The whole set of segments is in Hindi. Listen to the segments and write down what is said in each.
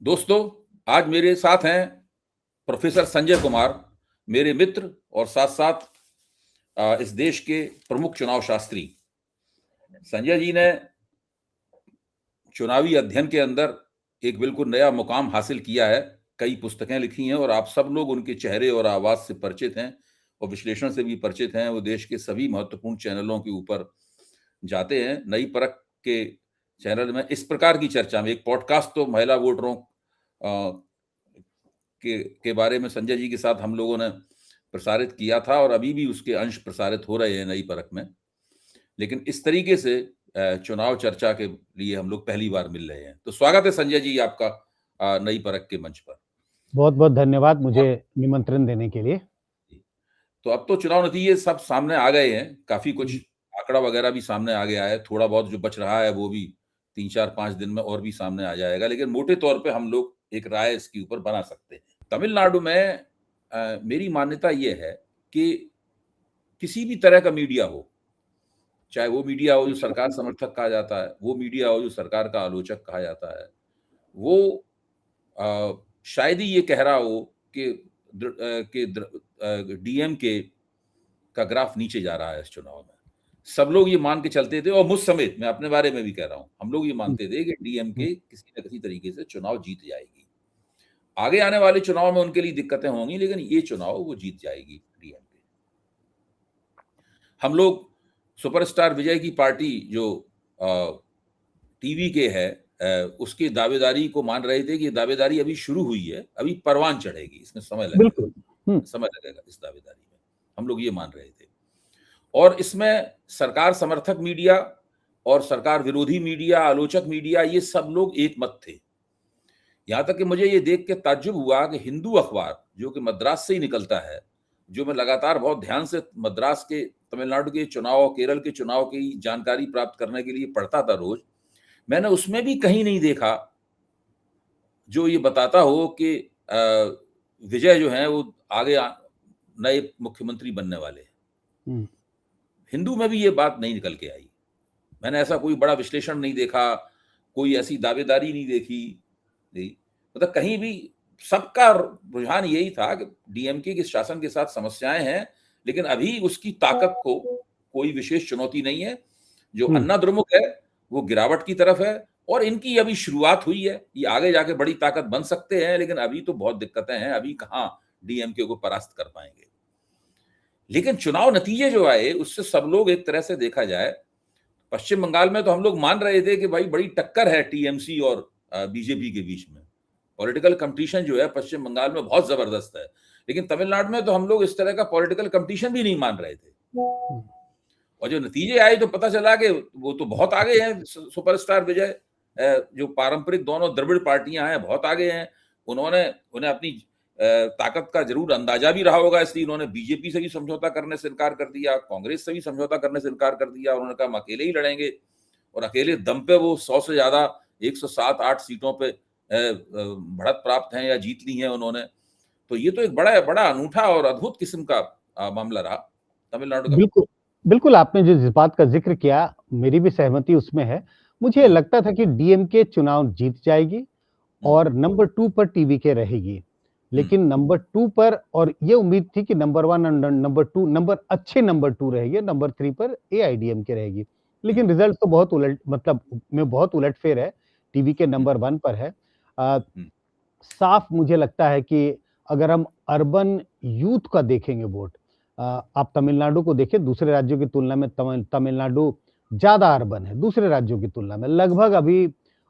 दोस्तों, आज मेरे साथ हैं प्रोफेसर संजय कुमार, मेरे मित्र और साथ-साथ इस देश के प्रमुख चुनाव शास्त्री। संजय जी ने चुनावी अध्ययन के अंदर एक बिल्कुल नया मुकाम हासिल किया है। कई पुस्तकें लिखी हैं और आप सब लोग उनके चेहरे और आवाज़ से परिचित हैं और विश्लेषण से भी परिचित हैं। वो देश के सभी महत्वपूर्ण चैनलों के ऊपर जाते हैं। नई परख के चैनल में इस प्रकार की चर्चा में एक पॉडकास्ट तो महिला वोटरों के बारे में संजय जी के साथ हम लोगों ने प्रसारित किया था और अभी भी उसके अंश प्रसारित हो रहे हैं नई परख में। लेकिन इस तरीके से चुनाव चर्चा के लिए हम लोग पहली बार मिल रहे हैं। तो स्वागत है संजय जी आपका नई परख के मंच पर। बहुत-बहुत धन्यवाद मुझे और निमंत्रण देने के लिए। तो अब तो चुनाव नतीजे सब सामने आ गए हैं। काफ़ी कुछ हुँ। आंकड़ा वगैरह भी सामने आ गया है। थोड़ा बहुत जो बच रहा है वो भी 3, 4, 5 दिन में और भी सामने आ जाएगा। लेकिन मोटे तौर पे हम लोग एक राय इसके ऊपर बना सकते हैं। तमिलनाडु में मेरी मान्यता ये है कि किसी भी तरह का मीडिया हो, चाहे वो मीडिया हो जो सरकार समर्थक कहा जाता है, वो मीडिया हो जो सरकार का आलोचक कहा जाता है, वो शायद ही ये कह रहा हो कि डीएमके का ग्राफ नीचे जा रहा है इस चुनाव में। सब लोग ये मान के चलते थे और मुझ समेत, मैं अपने बारे में भी कह रहा हूँ, हम लोग ये हुँ, मानते थे कि हुँ। डीएमके किसी न किसी तरीके से चुनाव जीत जाएगी। आगे आने वाले चुनाव में उनके लिए दिक्कतें होंगी, लेकिन ये चुनाव वो जीत जाएगी डीएमके। हम लोग सुपरस्टार विजय की पार्टी जो टीवी के है उसकी दावेदारी को मान रहे थे कि ये दावेदारी अभी शुरू हुई है, अभी परवान चढ़ेगी, इसमें समय लगेगा, बिल्कुल। हुँ, समय लगेगा इस दावेदारी में। हम लोग ये मान रहे थे और इसमें सरकार समर्थक मीडिया और सरकार विरोधी मीडिया, आलोचक मीडिया ये सब लोग एक मत थे। यहाँ तक कि मुझे ये देख के ताज्जुब हुआ कि हिंदू अखबार, जो कि मद्रास से ही निकलता है, जो मैं लगातार बहुत ध्यान से मद्रास के तमिलनाडु के चुनाव, केरल के चुनाव की जानकारी प्राप्त करने के लिए पढ़ता था रोज़। मैंने उसमें भी कहीं नहीं देखा, जो ये बताता हो कि विजय जो हैं वो आगे नए मुख्यमंत्री बनने वाले हैं। हुँ। हिंदू में भी ये बात नहीं निकल के आई। मैंने ऐसा कोई बड़ा विश्लेषण नहीं देखा, कोई ऐसी दावेदारी नहीं देखी। जी, मतलब कहीं भी सबका रुझान यही था कि डीएमके के शासन के साथ समस्याएँ हैं, लेकिन अभी उसकी ताकत को कोई विशेष चुनौती नहीं है। जो हुँ। अन्ना द्रमुक है, वो गिरावट की तरफ है और इनकी अभी शुरुआत हुई है। ये आगे जाके बड़ी ताकत बन सकते हैं, लेकिन अभी तो बहुत दिक्कतें हैं, अभी कहाँ डीएमके को परास्त कर पाएँगे। लेकिन चुनाव नतीजे जो आए, उससे सब लोग एक तरह से देखा जाए, पश्चिम बंगाल में तो हम लोग मान रहे थे कि भाई बड़ी टक्कर है टीएमसी और बीजेपी के बीच में। पॉलिटिकल कॉम्पिटिशन जो है पश्चिम बंगाल में बहुत ज़बरदस्त है। लेकिन तमिलनाडु में तो हम लोग इस तरह का पॉलिटिकल कॉम्पिटिशन भी नहीं मान रहे थे। हुँ। और जो नतीजे आए तो पता चला कि वो तो बहुत आगे हैं सुपरस्टार विजय। जो पारंपरिक दोनों द्रविड़ पार्टियां हैं बहुत आगे हैं। उन्होंने उन्हें अपनी ताकत का जरूर अंदाजा भी रहा होगा, इसलिए उन्होंने बीजेपी से भी समझौता करने से इनकार कर दिया, कांग्रेस से भी समझौता करने से इनकार कर दिया। उन्होंने कहा हम अकेले ही लड़ेंगे और अकेले दम पे वो 100 से ज्यादा 107-8 सीटों पे बढ़त प्राप्त हैं या जीत ली हैं उन्होंने। तो ये तो एक बड़ा बड़ा अनूठा और अद्भुत किस्म का मामला रहा तमिलनाडु का। बिल्कुल, बिल्कुल आपने जिस बात का ज़िक्र किया, मेरी भी सहमति उसमें है। मुझे हम्म, लगता था कि डीएमके चुनाव जीत जाएगी हम्म, और नंबर 2 पर टीवीके रहेगी। हम्म, लेकिन नंबर 2 पर और ये उम्मीद थी कि नंबर 1 और नंबर 2 नंबर 2 रहेंगे, नंबर 3 पर एआईडीएमके रहेगी। हम्म, लेकिन रिज़ल्ट तो बहुत उलट मतलब में बहुत उलटफेर है, टीवीके हम्म, नंबर 1 पर है। अ, हम्म, साफ मुझे लगता है कि अगर हम अर्बन यूथ का देखेंगे वोट आप तमिलनाडु को देखिए दूसरे राज्यों की तुलना में तमिलनाडु ज़्यादा अर्बन है, दूसरे राज्यों की तुलना में लगभग अभी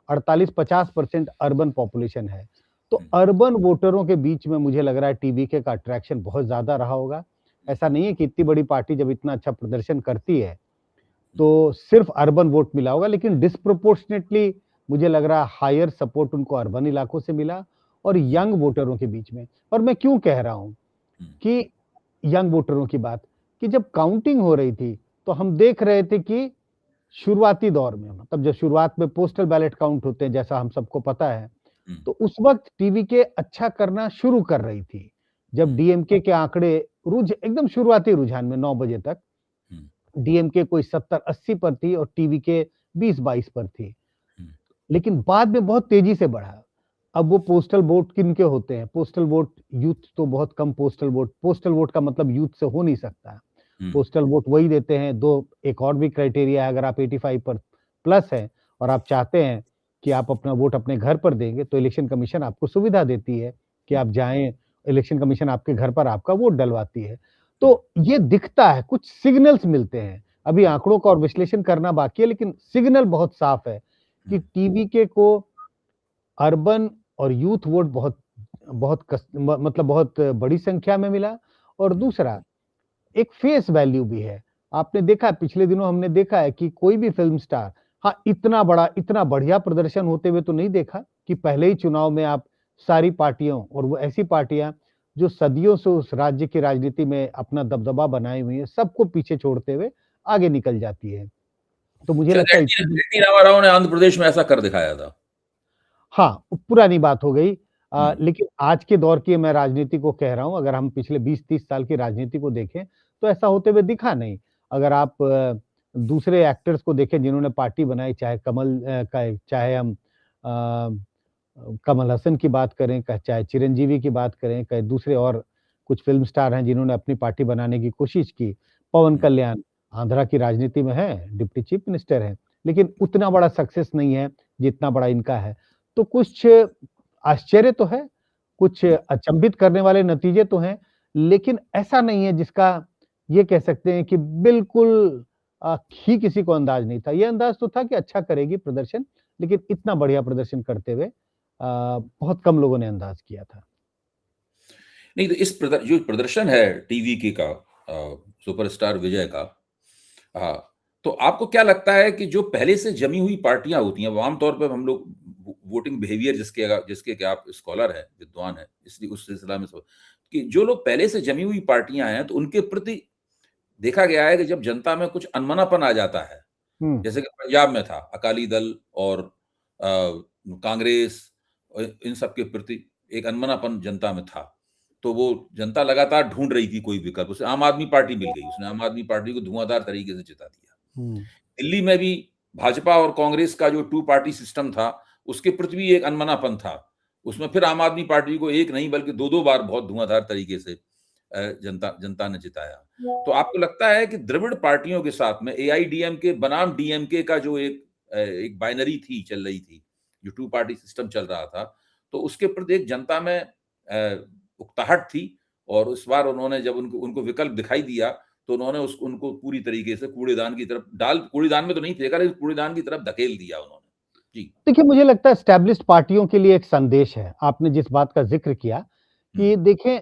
48-50% अर्बन पॉपुलेशन है। तो हम्म, अर्बन वोटरों के बीच में मुझे लग रहा है टीवीके का अट्रैक्शन बहुत ज़्यादा रहा होगा। ऐसा नहीं है कि इतनी बड़ी पार्टी जब इतना अच्छा प्रदर्शन करती है, हम्म, तो सिर्फ अर्बन वोट मिला होगा, लेकिन डिस्प्रोपोर्शनेटली मुझे लग रहा है हायर सपोर्ट उनको अर्बन इलाकों से मिला और हम्म, यंग वोटरों के बीच में। और मैं क्यों कह रहा हूँ हम्म, कि यंग वोटरों की बात, कि जब काउंटिंग हो रही थी, तो हम देख रहे थे कि शुरुआती दौर में मतलब जब शुरुआत में पोस्टल बैलेट काउंट होते हैं, जैसा हम सबको पता है, हम्म, तो उस वक़्त टीवीके अच्छा करना शुरू कर रही थी। जब हम्म, डीएमके के आंकड़े एकदम शुरुआती रुझान में 9 बजे तक हम्म, डीएमके कोई 70-80 पर थी और टीवीके 20-22 पर थी। हम्म, लेकिन बाद में बहुत तेज़ी से बढ़ा। अब वो पोस्टल वोट किनके होते हैं? पोस्टल वोट यूथ तो बहुत कम पोस्टल वोट का मतलब यूथ से हो नहीं सकता है। पोस्टल वोट वही देते हैं, 2 एक और भी क्राइटेरिया है, अगर आप 85 पर प्लस हैं और आप चाहते हैं कि आप अपना वोट अपने घर पर देंगे, तो इलेक्शन कमीशन आपको सुविधा देती है कि आप जाएँ, इलेक्शन कमीशन आपके घर पर आपका वोट डलवाती है। तो ये दिखता है, कुछ सिग्नल्स मिलते हैं। अभी आंकड़ों का और विश्लेषण करना बाकी है, लेकिन सिग्नल बहुत साफ है कि टीवीके को अर्बन और यूथ वोट बहुत बहुत कस म मतलब बहुत बड़ी संख्या में मिला और दूसरा एक फेस वैल्यू भी है। आपने देखा है पिछले दिनों हमने देखा है कि कोई भी फ़िल्म स्टार हाँ, इतना बड़ा, इतना बढ़िया प्रदर्शन होते हुए तो नहीं देखा कि पहले ही चुनाव में आप सारी पार्टियों और वो ऐसी पार्टियाँ जो सदियों से उस राज्य की राजनीति में अपना दबदबा बनाई हुई है, सबको पीछे छोड़ते हुए आगे निकल जाती है। तो मुझे शायद लगता है एनटी रामाराव ने आंध्र प्रदेश में ऐसा कर दिखाया था। हाँ, पुरानी बात हो गई हम्म, लेकिन आज के दौर की मैं राजनीति को कह रहा हूँ, अगर हम पिछले 20-30 साल की राजनीति को देखें, तो ऐसा होते हुए दिखा नहीं। अगर आप दूसरे एक्टर्स को देखें जिन्होंने पार्टी बनाई, चाहे चाहे हम कमल हसन की बात करें, चाहे चिरंजीवी की बात करें, चाहे दूसरे और कुछ फ़िल्म स्टार हैं जिन्होंने अपनी पार्टी बनाने की कोशिश की। पवन हम्म, कल्याण आंध्रा की राजनीति में हैं, डिप्टी चीफ मिनिस्टर हैं, लेकिन उतना बड़ा सक्सेस नहीं है, जितना बड़ा इनका है। तो कुछ आश्चर्य तो है, कुछ अचंभित करने वाले नतीजे तो हैं, लेकिन ऐसा नहीं है जिसका ये कह सकते हैं कि बिल्कुल ही किसी को अंदाज़ नहीं था। ये अंदाज़ तो था कि अच्छा करेगी प्रदर्शन, लेकिन इतना बढ़िया प्रदर्शन करते हुए बहुत कम लोगों ने अंदाज़ किया था। नहीं तो जो प्रदर्शन है टीवी का सुपरस्टार विजय का, हाँ, तो आपको क्या लगता है कि जो पहले से जमी हुई पार्टियां होती हैं, वो आमतौर पर हम लोग वोटिंग बिहेवियर जिसके कि आप स्कॉलर हैं, विद्वान हैं, इसलिए उस सिलसिला में कि जो लोग पहले से जमी हुई पार्टियां हैं, तो उनके प्रति देखा गया है कि जब जनता में कुछ अनमनापन आ जाता है, हुँ, जैसे कि पंजाब में था अकाली दल और कांग्रेस इन सब के प्रति एक अनमनापन जनता में था। तो वो जनता लगातार ढूँढ रही थी कोई विकल्प, उसे आम आदमी पार्टी मिल गई, उसने आम आदमी पार्टी को धुआँधार तरीके से जिता दिया। हुँ, दिल्ली में भी भाजपा और कांग्रेस का जो टू पार्टी सिस्टम था, उसके प्रति भी एक अनमनापन था। उसमें फिर आम आदमी पार्टी को एक नहीं बल्कि 2-2 बार बहुत धुआँधार तरीके से जनता जनता ने जिताया। तो आपको लगता है कि द्रविड़ पार्टियों के साथ में एआईडीएमके बनाम डीएमके का जो एक बाइनरी थी चल रही थी, जो टू पार्टी सिस्टम चल रहा था, तो उसके प्रति एक जनता में उकताहट थी और इस बार उन्होंने जब उनको उनको विकल्प दिखाई दिया, तो उन्होंने उनको पूरी तरीके से कूड़ेदान में तो नहीं फेंका, लेकिन कूड़ेदान की तरफ धकेल दिया उन्होंने। जी। देखिए, मुझे लगता है एस्टेब्लिश्ड पार्टियों के लिए एक संदेश है। आपने जिस बात का ज़िक्र किया हुँ, कि देखें,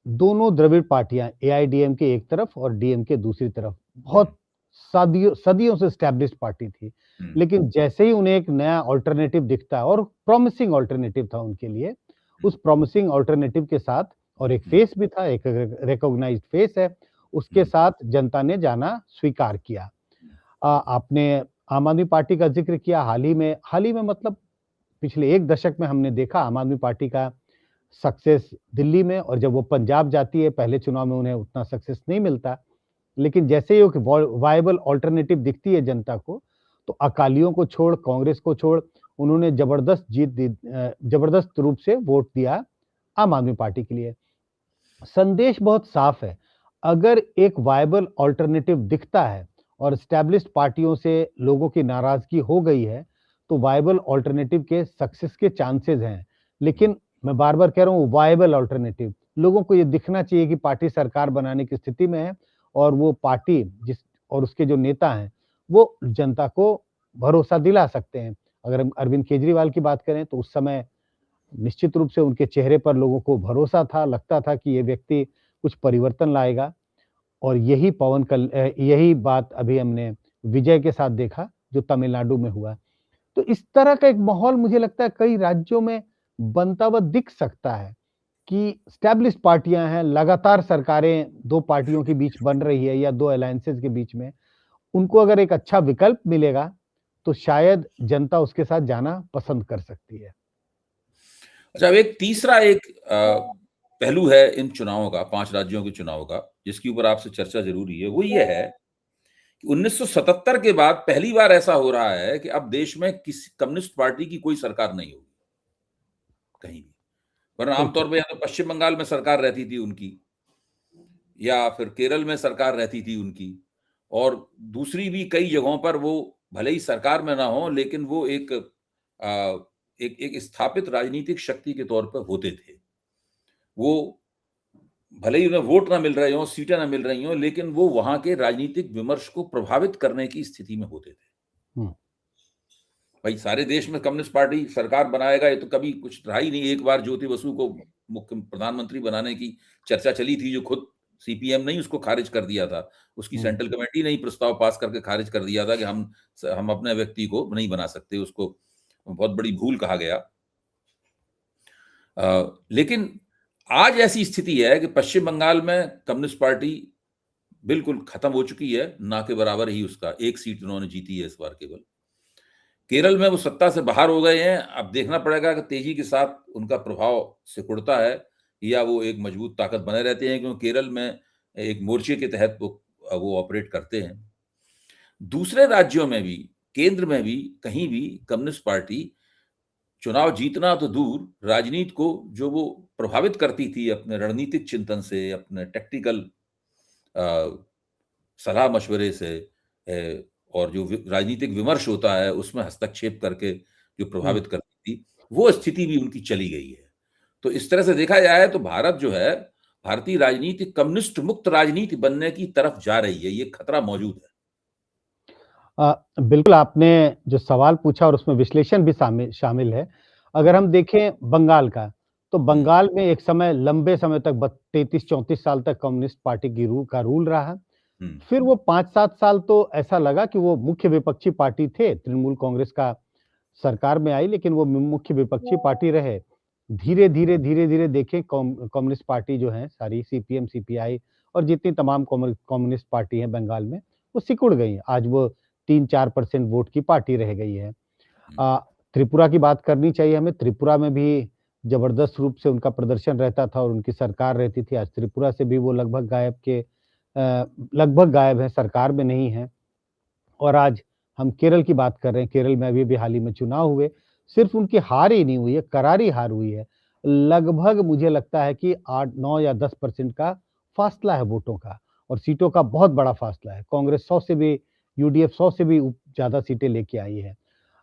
दोनों द्रविड़ पार्टियाँ एआईडीएमके एक तरफ और डीएमके दूसरी तरफ, हुँ, बहुत सदियों सदियों से एस्टेब्लिश्ड पार्टी थी। हुँ, लेकिन जैसे ही उन्हें एक नया अल्टरनेटिव दिखता है और प्रॉमिसिंग अल्टरनेटिव था उनके लिए, हुँ, उस प्रॉमिसिंग अल्टरनेटिव के साथ और एक हुँ, फेस भी था, एक रिकॉग्नाइज्ड फेस है, उसके हुँ, साथ जनता ने जाना स्वीकार किया। हुँ, आपने आम आदमी पार्टी का ज़िक्र किया, हाल ही में मतलब पिछले 1 दशक में हमने देखा आम आदमी पार्टी का सक्सेस दिल्ली में और जब वो पंजाब जाती है, पहले चुनाव में उन्हें उतना सक्सेस नहीं मिलता। लेकिन जैसे ही एक वायबल अल्टरनेटिव दिखती है जनता को, तो अकालियों को छोड़, कांग्रेस को छोड़, उन्होंने ज़बरदस्त रूप से वोट दिया आम आदमी पार्टी के लिए। संदेश बहुत साफ है। अगर एक वायबल अल्टरनेटिव दिखता है और एस्टेब्लिश्ड पार्टियों से लोगों की नाराज़गी हो गई है, तो वायबल अल्टरनेटिव के सक्सेस के चांसेज़ हैं। हुँ, लेकिन मैं बार-बार कह रहा हूँ वायबल अल्टरनेटिव। लोगों को ये दिखना चाहिए कि पार्टी सरकार बनाने की स्थिति में है और वो पार्टी जिस और उसके जो नेता हैं, वो जनता को भरोसा दिला सकते हैं। अगर हम अरविंद केजरीवाल की बात करें तो उस समय निश्चित रूप से उनके चेहरे पर लोगों को भरोसा था, लगता था कि ये व्यक्ति कुछ परिवर्तन लाएगा और यही बात अभी हमने विजय के साथ देखा, जो तमिलनाडु में हुआ। तो इस तरह का एक माहौल मुझे लगता है कई राज्यों में बनता हुआ दिख सकता है कि एस्टेब्लिश्ड पार्टियाँ हैं, लगातार सरकारें 2 पार्टियों के बीच बन रही है या 2 अलायंसेस के बीच में, उनको अगर एक अच्छा विकल्प मिलेगा, तो शायद जनता उसके साथ जाना पसंद कर सकती है। अच्छा, अब एक तीसरा पहलू है इन चुनावों का, 5 राज्यों के चुनाव का, जिसके ऊपर आपसे चर्चा ज़रूरी है, वो ये है कि 1977 के बाद पहली बार ऐसा हो रहा है कि अब देश में किसी कम्युनिस्ट पार्टी की कोई सरकार नहीं होगी। कहीं भी। वरना आमतौर पे या तो पश्चिम बंगाल में सरकार रहती थी उनकी, या फिर केरल में सरकार रहती थी उनकी, और दूसरी भी कई जगहों पर वो भले ही सरकार में ना हो, लेकिन वो एक स्थापित राजनीतिक शक्ति के तौर पर होते थे। वो भले ही उन्हें वोट ना मिल रहे हों, सीटें ना मिल रही हों, लेकिन वो वहाँ के राजनीतिक विमर्श को प्रभावित करने की स्थिति में होते थे। भाई सारे देश में कम्युनिस्ट पार्टी सरकार बनाएगा, ये तो कभी कुछ रहा ही नहीं। एक बार ज्योति बसु को मुख्य प्रधानमंत्री बनाने की चर्चा चली थी, जो खुद सीपीएम ने ही उसको खारिज कर दिया था। उसकी सेंट्रल कमेटी ने ही प्रस्ताव पास करके खारिज कर दिया था कि हम अपने व्यक्ति को नहीं बना सकते, उसको बहुत बड़ी भूल कहा गया। लेकिन आज ऐसी स्थिति है कि पश्चिम बंगाल में कम्युनिस्ट पार्टी बिल्कुल खत्म हो चुकी है, ना के बराबर ही उसका 1 सीट उन्होंने जीती है इस बार केवल। केरल में वो सत्ता से बाहर हो गए हैं। अब देखना पड़ेगा कि तेजी के साथ उनका प्रभाव सिकुड़ता है या वो एक मजबूत ताकत बने रहते हैं, क्योंकि केरल में एक मोर्चे के तहत वो ऑपरेट करते हैं। दूसरे राज्यों में भी, केंद्र में भी, कहीं भी कम्युनिस्ट पार्टी चुनाव जीतना तो दूर, राजनीति को जो वो प्रभावित करती थी अपने रणनीतिक चिंतन से, अपने टैक्टिकल सलाह मशवरे से, और जो राजनीतिक विमर्श होता है उसमें हस्तक्षेप करके जो प्रभावित करती थी, वो स्थिति भी उनकी चली गई है। तो इस तरह से देखा जाए तो भारत जो है, भारतीय राजनीति कम्युनिस्ट मुक्त राजनीति बनने की तरफ जा रही है। ये खतरा मौजूद है। बिल्कुल आपने जो सवाल पूछा और उसमें विश्लेषण भी शामिल है। अगर हम देखें बंगाल का, तो बंगाल में एक समय लंबे समय तक 33-34 साल तक कम्युनिस्ट पार्टी की रूल रहा। फिर वो 5-7 साल तो ऐसा लगा कि वो मुख्य विपक्षी पार्टी थे, तृणमूल कांग्रेस का सरकार में आई, लेकिन वो मुख्य विपक्षी पार्टी रहे। धीरे-धीरे देखें कम्युनिस्ट पार्टी जो है सारी सीपीएम, सीपीआई और जितनी तमाम कम्युनिस्ट पार्टी हैं बंगाल में, वो सिकुड़ गई। आज वो 3-4% वोट की पार्टी रह गई है। त्रिपुरा की बात करनी चाहिए हमें। त्रिपुरा में भी जबरदस्त रूप से उनका प्रदर्शन रहता था और उनकी सरकार रहती थी। आज त्रिपुरा से भी वो लगभग गायब है, सरकार में नहीं है। और आज हम केरल की बात कर रहे हैं। केरल में अभी हाल ही में चुनाव हुए, सिर्फ उनकी हार ही नहीं हुई है, करारी हार हुई है। लगभग मुझे लगता है कि 8, 9 या 10% का फासला है वोटों का, और सीटों का बहुत बड़ा फासला है। कांग्रेस 100 से भी, यूडीएफ 100 से भी ज़्यादा सीटें लेके आई है।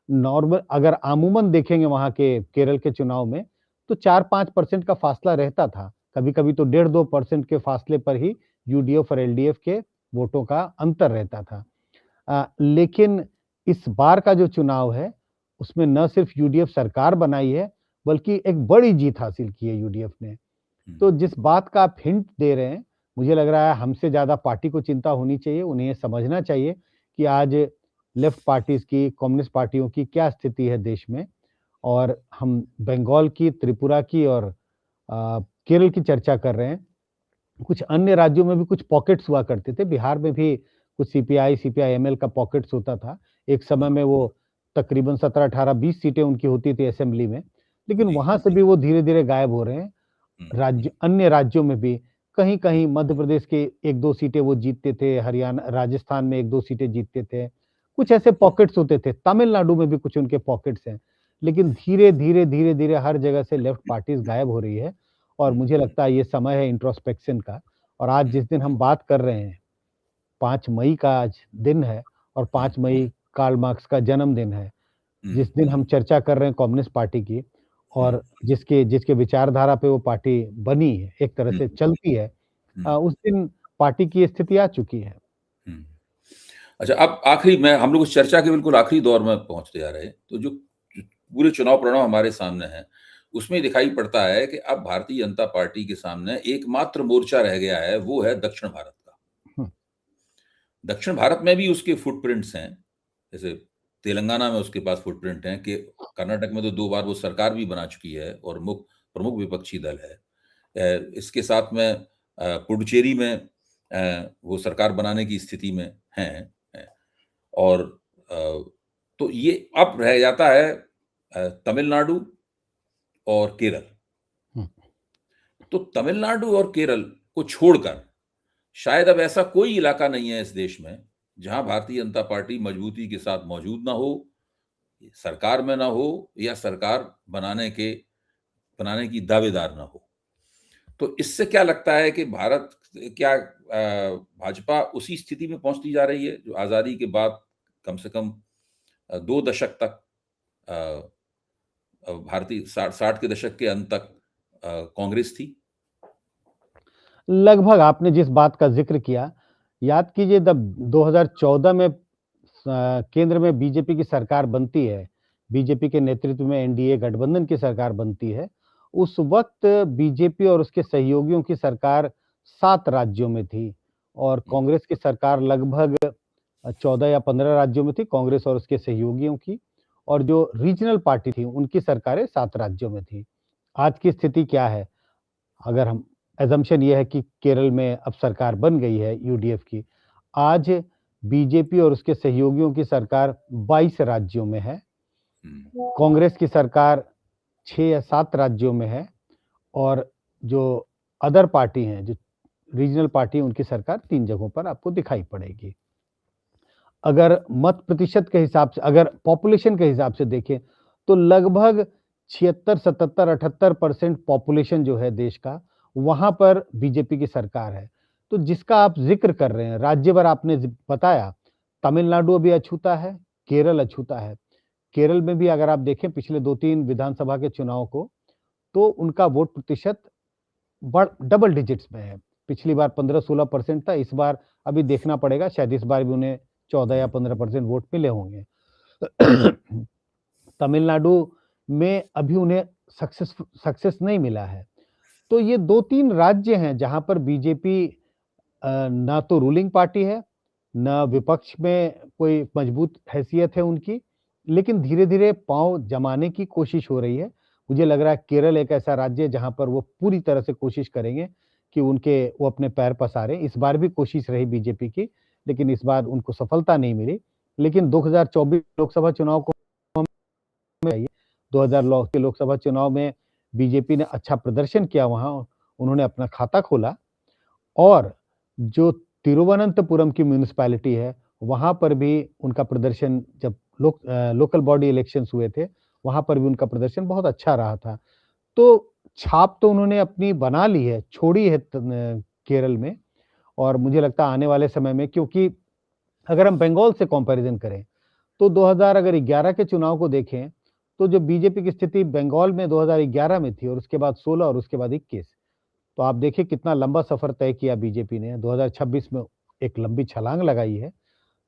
नॉर्मल अगर अमूमन देखेंगे वहाँ के केरल के चुनाव में, तो 4-5% का फासला रहता था। कभी-कभी तो 1.5-2% के फासले पर ही यूडीएफ और एलडीएफ के वोटों का अंतर रहता था। लेकिन इस बार का जो चुनाव है, उसमें न सिर्फ यूडीएफ सरकार बनाई है, बल्कि एक बड़ी जीत हासिल की है यूडीएफ ने। तो जिस बात का आप हिंट दे रहे हैं, मुझे लग रहा है हमसे ज़्यादा पार्टी को चिंता होनी चाहिए। उन्हें ये समझना चाहिए कि आज लेफ्ट पार्टीज़ की, कम्युनिस्ट पार्टियों की क्या स्थिति है देश में, और हम बंगाल की, त्रिपुरा की और केरल की चर्चा कर रहे हैं। कुछ अन्य राज्यों में भी कुछ पॉकेट्स हुआ करते थे। बिहार में भी कुछ सीपीआई, सीपीआई-एमएल का पॉकेट्स होता था। एक समय में वो तकरीबन 17, 18, 20 सीटें उनकी होती थी असेंबली में, लेकिन वहाँ से भी वो धीरे-धीरे गायब हो रहे हैं। अन्य राज्यों में भी कहीं-कहीं मध्य प्रदेश के 1-2 सीटें वो जीतते थे, हरियाणा, राजस्थान में 1-2 सीटें जीतते थे। कुछ ऐसे पॉकेट्स होते थे। तमिलनाडु में भी कुछ उनके पॉकेट्स हैं। लेकिन धीरे-धीरे हर जगह से लेफ्ट पार्टीज़ गायब हो रही है, और मुझे लगता है ये समय है इंट्रोस्पेक्शन का। और आज जिस दिन हम बात कर रहे हैं, 5 मई का आज दिन है, और 5 मई कार्ल मार्क्स का जन्मदिन है। जिस दिन हम चर्चा कर रहे हैं कम्युनिस्ट पार्टी की, और जिसके विचारधारा पे वो पार्टी बनी है, एक तरह से चलती है, उस दिन पार्टी की स्थिति आ चुकी है। अच्छा, अब आखिरी में हम लोग इस चर्चा के बिल्कुल आखिरी दौर में पहुंचते जा रहे हैं। तो जो पूरे चुनाव परिणाम हमारे सामने हैं, उसमें दिखाई पड़ता है कि अब भारतीय जनता पार्टी के सामने एकमात्र मोर्चा रह गया है, वो है दक्षिण भारत का। दक्षिण भारत में भी उसके फुटप्रिंट्स हैं। जैसे तेलंगाना में उसके पास फुटप्रिंट हैं, कि कर्नाटक में तो 2 बार वो सरकार भी बना चुकी है और प्रमुख विपक्षी दल है। इसके साथ में पुडुचेरी में वो सरकार बनाने की स्थिति में हैं। और तो ये अब रह जाता है तमिलनाडु और केरल। तो तमिलनाडु और केरल को छोड़कर शायद अब ऐसा कोई इलाका नहीं है इस देश में जहां भारतीय जनता पार्टी मजबूती के साथ मौजूद ना हो, सरकार में ना हो, या सरकार बनाने के बनाने की दावेदार न हो। तो इससे क्या लगता है कि भारत क्या भाजपा उसी स्थिति में पहुंचती जा रही है जो आजादी के बाद कम से कम 2 दशक तक भारतीय 60 के दशक के अंत तक कांग्रेस थी? लगभग आपने जिस बात का ज़िक्र किया, याद कीजिए जब 2014 में केंद्र में बीजेपी की सरकार बनती है, बीजेपी के नेतृत्व में एनडीए गठबंधन की सरकार बनती है, उस वक़्त बीजेपी और उसके सहयोगियों की सरकार 7 राज्यों में थी और हुँ, कांग्रेस की सरकार लगभग 14 या 15 राज्यों में थी, कांग्रेस और उसके सहयोगियों की और जो रीजनल पार्टी थी, उनकी सरकारें 7 राज्यों में थी। आज की स्थिति क्या है? अगर हम असम्पशन ये है कि केरल में अब सरकार बन गई है यूडीएफ की। आज बीजेपी और उसके सहयोगियों की सरकार 22 राज्यों में है। हुँ, कांग्रेस की सरकार 6 या 7 राज्यों में है और जो अदर पार्टी हैं, जो रीजनल पार्टी है, उनकी सरकार 3 जगहों पर आपको दिखाई पड़ेगी। अगर मत प्रतिशत के हिसाब से अगर पॉपुलेशन के हिसाब से देखें, तो लगभग 76, 77, 78% पॉपुलेशन जो है देश का, वहाँ पर बीजेपी की सरकार है। तो जिसका आप ज़िक्र कर रहे हैं, राज्य भर आपने बताया, तमिलनाडु अभी अछूता है, केरल अछूता है। केरल में भी अगर आप देखें पिछले 2-3 विधानसभा के चुनाव को, तो उनका वोट प्रतिशत बढ़ डबल डिजिट्स में है। पिछली बार 15-16% था, इस बार अभी देखना पड़ेगा, शायद इस बार भी उन्हें 14 या हुँ, 15% वोट मिले होंगे। तमिलनाडु में अभी उन्हें सक्सेस सक्सेस नहीं मिला है। तो ये 2-3 राज्य हैं जहाँ पर बीजेपी ना तो रूलिंग पार्टी है, ना विपक्ष में कोई मजबूत हैसियत है उनकी, लेकिन धीरे-धीरे पाँव जमाने की कोशिश हो रही है। मुझे लग रहा है केरल एक ऐसा राज्य है जहाँ पर वो पूरी तरह से कोशिश करेंगे कि वो अपने पैर पसारें। इस बार भी कोशिश रही बीजेपी की, लेकिन इस बार उनको सफलता नहीं मिली। लेकिन 2024 लोकसभा चुनाव को में आइए, 2000 के लोकसभा चुनाव में बीजेपी ने अच्छा प्रदर्शन किया वहाँ, उन्होंने अपना खाता खोला और जो तिरुवनंतपुरम की म्युनिसिपैलिटी है, वहाँ पर भी उनका प्रदर्शन जब लोकल बॉडी इलेक्शंस हुए थे, वहाँ पर भी उनका प्रदर्शन बहुत अच्छा रहा था। तो छाप तो उन्होंने अपनी बना ली है, छोड़ी है केरल में और मुझे लगता है आने वाले समय में क्योंकि अगर हम बंगाल से कंपैरिज़न करें, तो 2011 के चुनाव को देखें, तो जो बीजेपी की स्थिति बंगाल में 2011 में थी और उसके बाद 16 और उसके बाद 21। तो आप देखिए कितना लंबा सफ़र तय किया बीजेपी ने, 2026 में एक लंबी छलांग लगाई है।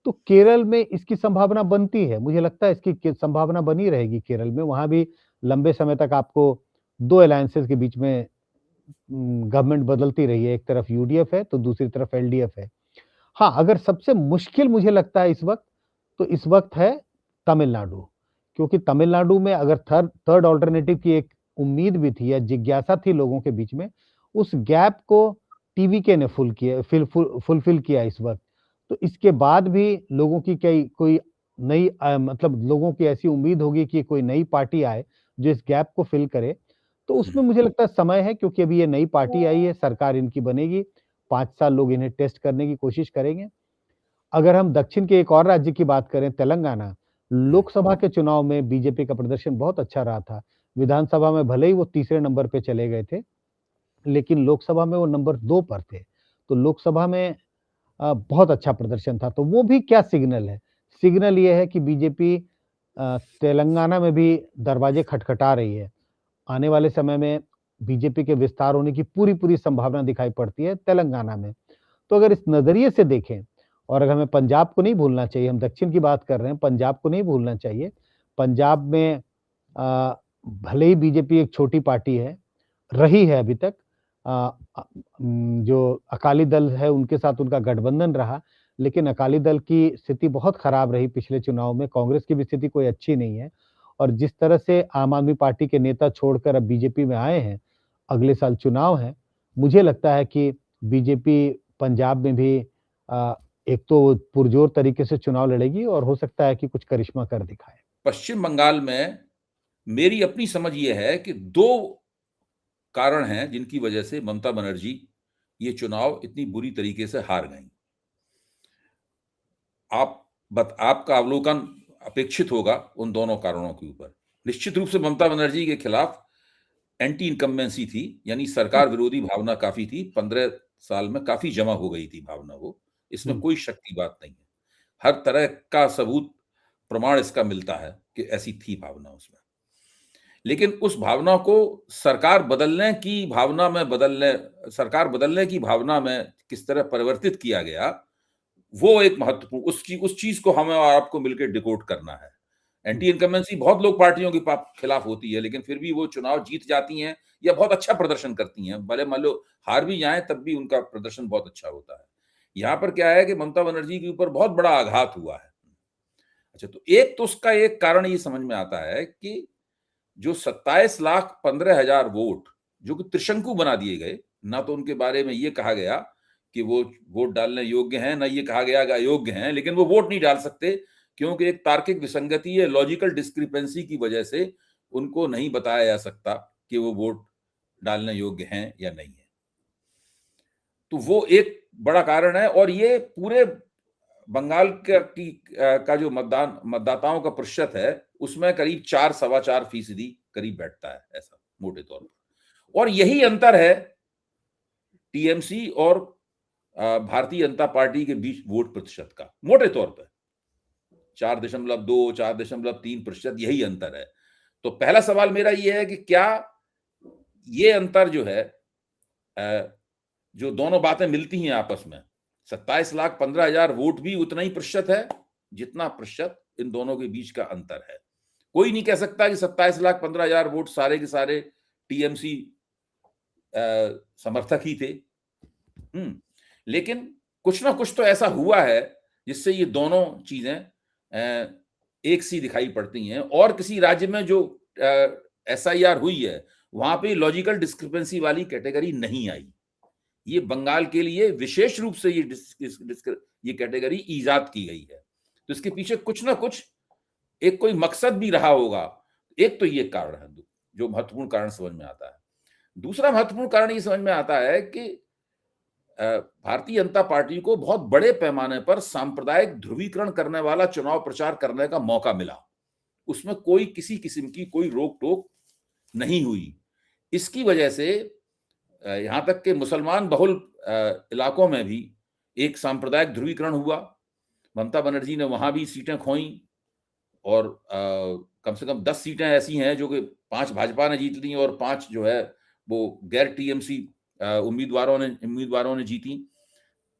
तो केरल में इसकी संभावना बनती है, मुझे लगता है इसकी के संभावना बनी रहेगी केरल में, वहाँ भी लंबे समय तक आपको 2 अलायंसेस के बीच में गवर्नमेंट बदलती रही है, एक तरफ यूडीएफ है, तो दूसरी तरफ एलडीएफ है। हाँ, अगर सबसे मुश्किल मुझे लगता है इस वक़्त, तो इस वक़्त है तमिलनाडु। क्योंकि तमिलनाडु में अगर थर्ड अल्टरनेटिव की एक उम्मीद भी थी या जिज्ञासा थी लोगों के बीच में, उस गैप को टीवीके ने फुलफिल किया इस वक़्त। तो इसके बाद भी लोगों की कोई नई मतलब लोगों की ऐसी उम्मीद होगी कि कोई नई पार्टी आए, जो इस गैप को फिल करे। तो हुँ, उसमें मुझे लगता है समय है क्योंकि अभी ये नई पार्टी आई है, सरकार इनकी बनेगी, 5 साल लोग इन्हें टेस्ट करने की कोशिश करेंगे। अगर हम दक्षिण के एक और राज्य की बात करें तेलंगाना, हुँ, लोकसभा के चुनाव में बीजेपी का प्रदर्शन बहुत अच्छा रहा था। विधानसभा में भले ही वो तीसरे नंबर पे चले गए थे, लेकिन लोकसभा में वो नंबर 2 पर थे। तो लोकसभा में बहुत अच्छा प्रदर्शन था। तो वो भी क्या सिग्नल है? सिग्नल ये है कि बीजेपी तेलंगाना में भी दरवाजे खटखटा रही है। आने वाले समय में बीजेपी के विस्तार होने की पूरी-पूरी संभावना दिखाई पड़ती है तेलंगाना में। तो अगर इस नज़रिए से देखें और अगर हमें पंजाब को नहीं भूलना चाहिए, हम दक्षिण की बात कर रहे हैं, पंजाब को नहीं भूलना चाहिए। पंजाब में अ, भले ही बीजेपी एक छोटी पार्टी है, रही है अभी तक अ जो अकाली दल है उनके साथ उनका गठबंधन रहा, लेकिन अकाली दल की स्थिति बहुत खराब रही पिछले चुनाव में, कांग्रेस की भी स्थिति कोई अच्छी नहीं है और जिस तरह से आम आदमी पार्टी के नेता छोड़कर अब बीजेपी में आए हैं, अगले साल चुनाव है, मुझे लगता है कि बीजेपी पंजाब में भी अ, एक तो पुरजोर तरीके से चुनाव लड़ेगी और हो सकता है कि कुछ करिश्मा कर दिखाए। पश्चिम बंगाल में मेरी अपनी समझ ये है कि 2 कारण हैं जिनकी वजह से ममता बनर्जी ये चुनाव इतनी बुरी तरीके से हार गईं। आपका अवलोकन अपेक्षित होगा उन दोनों कारणों के ऊपर। निश्चित रूप से ममता बनर्जी के खिलाफ एंटी इनकम्बेंसी थी, यानी सरकार विरोधी भावना काफी थी। 15 साल में काफी जमा हो गई थी भावना वो, इसमें कोई शक की बात नहीं है। हर तरह का सबूत, प्रमाण इसका मिलता है कि ऐसी थी भावना उसमें। लेकिन उस भावना को सरकार बदलने की भावना में किस तरह परिवर्तित किया गया, वो एक महत्वपूर्ण, उस चीज को हमें और आपको मिलकर डिकोड करना है। एंटी इनकम्बेंसी बहुत लोग पार्टियों के खिलाफ होती है, लेकिन फिर भी वो चुनाव जीत जाती हैं या बहुत अच्छा प्रदर्शन करती हैं। भले मान लो हार भी जाएं, तब भी उनका प्रदर्शन बहुत अच्छा होता है। यहाँ पर क्या है कि ममता बनर्जी के ऊपर बहुत बड़ा आघात हुआ है। अच्छा, तो उसका एक कारण ये समझ में आता है कि जो 27,15,000 वोट जो कि त्रिशंकु बना दिए गए, ना तो उनके बारे में ये कहा गया कि वो वोट डालने योग्य हैं, ना ये कहा गया कि अयोग्य हैं, लेकिन वो वोट नहीं डाल सकते क्योंकि एक तार्किक विसंगति या लॉजिकल डिस्क्रिपेंसी की वजह से उनको नहीं बताया जा सकता कि वो वोट डालने योग्य हैं या नहीं है। तो वो एक बड़ा कारण है। और ये पूरे बंगाल का जो मतदाताओं का प्रतिशत है, उसमें करीब 4-4.25% करीब बैठता है, ऐसा मोटे तौर पर। और यही अंतर है टीएमसी और भारतीय जनता पार्टी के बीच वोट प्रतिशत का, मोटे तौर पर 4.2, 4.3%, यही अंतर है। तो पहला सवाल मेरा यह है कि क्या ये अंतर जो है, जो दोनों बातें मिलती हैं आपस में, 27,15,000 वोट भी उतना ही प्रतिशत है जितना प्रतिशत इन दोनों के बीच का अंतर है। कोई नहीं कह सकता कि 27,15,000 वोट सारे के सारे टीएमसी समर्थक ही थे। लेकिन कुछ ना कुछ तो ऐसा हुआ है जिससे ये दोनों चीजें एक सी दिखाई पड़ती हैं। और किसी राज्य में जो एसआईआर हुई है, वहां पे लॉजिकल डिस्क्रिपेंसी वाली कैटेगरी नहीं आई। ये बंगाल के लिए विशेष रूप से ये कैटेगरी ईजाद की गई है। तो इसके पीछे कुछ ना कुछ एक कोई मकसद भी रहा होगा। एक तो ये कारण है जो महत्वपूर्ण कारण समझ में आता है। दूसरा महत्वपूर्ण कारण ये समझ में आता है कि भारतीय जनता पार्टी को बहुत बड़े पैमाने पर सांप्रदायिक ध्रुवीकरण करने वाला चुनाव प्रचार करने का मौका मिला। उसमें कोई किसी किस्म की कोई रोक टोक नहीं हुई। इसकी वजह से यहां तक कि मुसलमान बहुल इलाकों में भी एक सांप्रदायिक ध्रुवीकरण हुआ। ममता बनर्जी ने वहां भी सीटें खोई और कम से कम 10 सीटें ऐसी हैं जो कि 5 भाजपा ने जीत ली और 5 जो है वो गैर टीएमसी उम्मीदवारों ने जीती।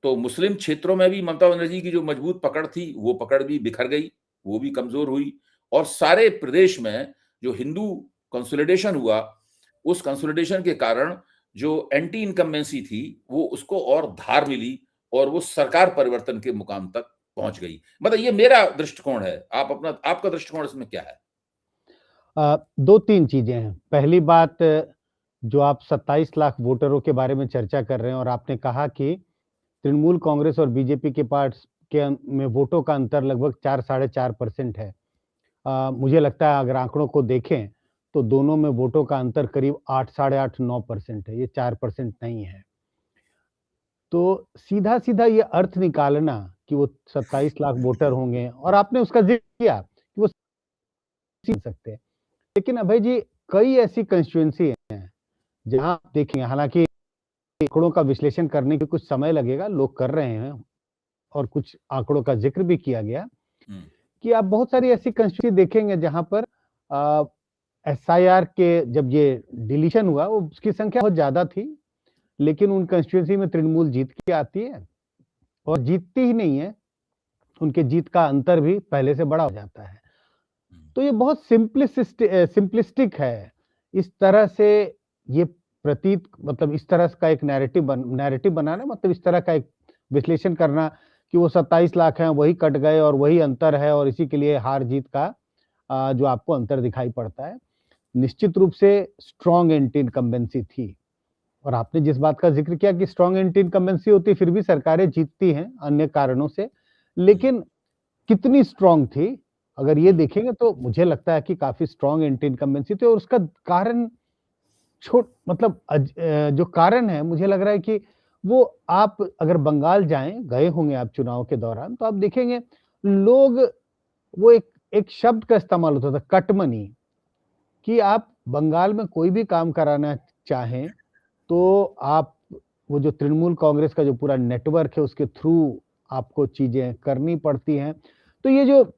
तो मुस्लिम क्षेत्रों में भी ममता बनर्जी की जो मजबूत पकड़ थी, वो पकड़ भी बिखर गई, वो भी कमजोर हुई। और सारे प्रदेश में जो हिंदू कंसोलिडेशन हुआ, उस कंसोलिडेशन के कारण जो एंटी इनकम्बेंसी थी, वो उसको और धार मिली और वो सरकार परिवर्तन के मुकाम तक पहुंच गई। मतलब ये मेरा दृष्टिकोण है। आपका दृष्टिकोण इसमें क्या है? 2-3 चीजें हैं। पहली बात, जो आप 27 लाख वोटरों के बारे में चर्चा कर रहे हैं और आपने कहा कि तृणमूल कांग्रेस और बीजेपी के पार्ट्स में वोटों का अंतर लगभग 4-4.5% है। मुझे लगता है अगर आंकड़ों को देखें तो दोनों में वोटों का अंतर करीब 8, साढ़े 8, 9% है, ये 4% नहीं है। तो सीधा-सीधा ये अर्थ निकालना कि वो 27 लाख वोटर होंगे, और आपने उसका जिक्र किया कि वो सीख सकते हैं। लेकिन अभय जी, कई ऐसी कंस्टिट्यूएंसी हैं जहां आप देखेंगे, हालांकि आंकड़ों का विश्लेषण करने के कुछ समय लगेगा, लोग कर रहे हैं और कुछ आंकड़ों का जिक्र भी किया गया, कि आप बहुत सारी ऐसी कंस्टिट्यूएंसी देखेंगे जहां पर एसआईआर के जब ये डिलीशन हुआ, वो उसकी संख्या बहुत ज्यादा थी, लेकिन उन कंस्टिट्यूएंसी में तृणमूल जीत के आती है और जीतती ही नहीं है, उनके जीत का अंतर भी पहले से बड़ा हो जाता है। तो ये बहुत सिंपलिस्टिक है। इस तरह से ये प्रतीत, मतलब इस तरह का एक नैरेटिव बनाना, मतलब इस तरह का एक विश्लेषण करना कि वो 27 लाख हैं, वही कट गए और वही अंतर है और इसी के लिए हार जीत का जो आपको अंतर दिखाई पड़ता है। निश्चित रूप से स्ट्रॉन्ग एंटी इनकम्बेंसी थी, और आपने जिस बात का जिक्र किया कि स्ट्रॉन्ग एंटी इनकम्बेंसी होती फिर भी सरकारें जीतती हैं अन्य कारणों से, लेकिन कितनी स्ट्रॉन्ग थी अगर ये देखेंगे तो मुझे लगता है कि काफी स्ट्रॉन्ग एंटी इनकम्बेंसी थी। और उसका कारण जो कारण है, मुझे लग रहा है कि वो, आप अगर बंगाल जाएं, गए होंगे आप चुनाव के दौरान, तो आप देखेंगे लोग, वो एक शब्द का इस्तेमाल होता था, कटमनी। कि आप बंगाल में कोई भी काम कराना चाहें, तो आप वो जो तृणमूल कांग्रेस का जो पूरा नेटवर्क है, उसके थ्रू आपको चीज़ें करनी पड़ती हैं। तो ये जो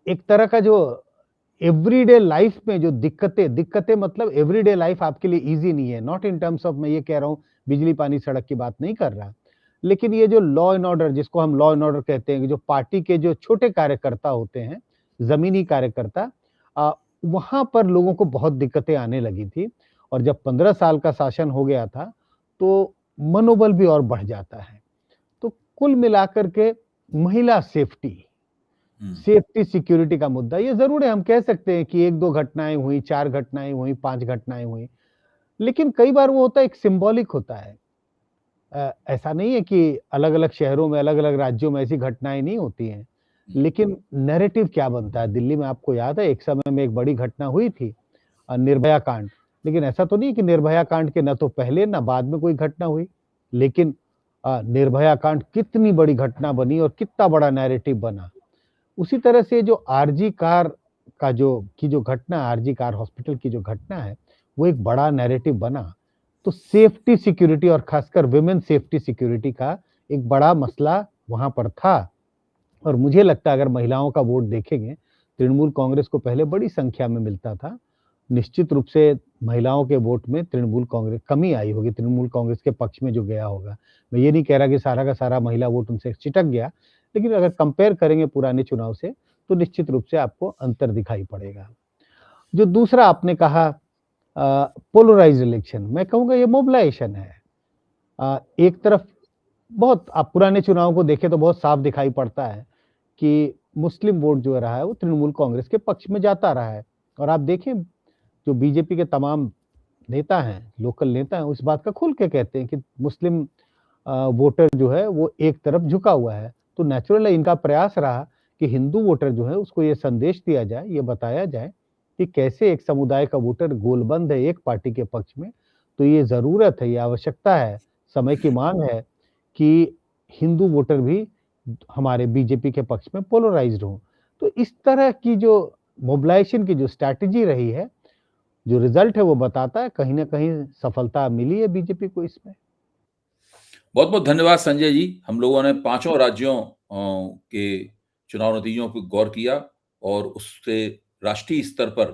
एक तरह का जो एवरीडे लाइफ में जो दिक्कतें मतलब एवरीडे लाइफ आपके लिए ईज़ी नहीं है, नॉट इन टर्म्स ऑफ मैं ये कह रहा हूँ बिजली, पानी, सड़क की बात नहीं कर रहा। लेकिन ये जो लॉ एंड ऑर्डर जिसको हम लॉ एंड ऑर्डर कहते हैं कि जो पार्टी के जो छोटे कार्यकर्ता होते हैं, ज़मीनी कार्यकर्ता अ, वहाँ पर लोगों को बहुत दिक्कतें आने लगी थी और जब 15 साल का शासन हो गया था, तो मनोबल भी और बढ़ जाता है। तो कुल मिलाकर के महिला सेफ्टी सिक्योरिटी का मुद्दा ये ज़रूर है, हम कह सकते हैं कि 1-2 घटनाएँ हुई, 4 घटनाएँ हुई, 5 घटनाएँ हुई, लेकिन कई बार वो होता है एक सिंबॉलिक होता है। ऐसा नहीं है कि अलग-अलग शहरों में, अलग-अलग राज्यों में ऐसी घटनाएँ नहीं होती हैं, लेकिन नैरेटिव क्या बनता है? दिल्ली में आपको याद है एक समय में एक बड़ी घटना हुई थी निर्भया कांड, लेकिन ऐसा तो नहीं कि निर्भया कांड के ना तो पहले ना बाद में कोई घटना हुई, लेकिन निर्भया कांड कितनी बड़ी घटना बनी और कितना बड़ा नैरेटिव बना। उसी तरह से जो आरजी कार का जो घटना आरजी कार हॉस्पिटल की जो घटना है, वो एक बड़ा नैरेटिव बना। तो सेफ्टी सिक्योरिटी और खासकर वुमेन सेफ्टी सिक्योरिटी का एक बड़ा मसला वहाँ पर था और मुझे लगता है अगर महिलाओं का वोट देखेंगे, तृणमूल कांग्रेस को पहले बड़ी संख्या में मिलता था। निश्चित रूप से महिलाओं के वोट में तृणमूल कांग्रेस कमी आई होगी, तृणमूल कांग्रेस के पक्ष में जो गया होगा। मैं ये नहीं कह रहा कि सारा का सारा महिला वोट उनसे चिटक गया, लेकिन अगर कंपेयर करेंगे पुराने चुनाव से, तो निश्चित रूप से आपको अंतर दिखाई पड़ेगा। जो दूसरा आपने कहा पोलराइज्ड इलेक्शन, मैं कहूँगा ये मोबिलाइजेशन है। एक तरफ बहुत आप पुराने चुनाव को देखें तो बहुत साफ दिखाई पड़ता है कि मुस्लिम वोट जो रहा है वो तृणमूल कांग्रेस के पक्ष में जाता रहा है और आप देखें जो बीजेपी के तमाम नेता हैं, लोकल नेता हैं, उस बात का खुल के कहते हैं कि मुस्लिम वोटर जो है वो एक तरफ झुका हुआ है। तो नेचुरल है इनका प्रयास रहा कि हिंदू वोटर जो है उसको ये संदेश दिया जाए, ये बताया जाए कि कैसे एक समुदाय का वोटर गोलबंद है एक पार्टी के पक्ष में। तो ये ज़रूरत है, ये आवश्यकता है, समय की माँग है कि हिंदू वोटर भी हमारे बीजेपी के पक्ष में पोलराइज़्ड हों। तो इस तरह की जो मोबिलाइजेशन की जो स्ट्रैटेजी रही है, जो रिज़ल्ट है वो बताता है कहीं न कहीं सफलता मिली है बीजेपी को इसमें। बहुत-बहुत धन्यवाद संजय जी। हम लोगों ने पाँचों राज्यों के चुनाव नतीजों पे गौर किया और उससे राष्ट्रीय स्तर पर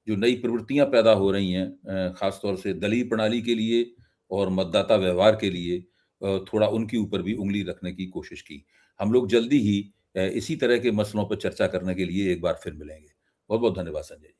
जो नई प्रवृत्तियाँ पैदा हो रही हैं ख़ास तौर से दलीय प्रणाली के लिए और मतदाता व्यवहार के लिए थोड़ा उनके ऊपर भी उँगली रखने की कोशिश की। हम लोग जल्दी ही इसी तरह के मसलों पर चर्चा करने के लिए एक बार फिर मिलेंगे। बहुत-बहुत धन्यवाद संजय जी।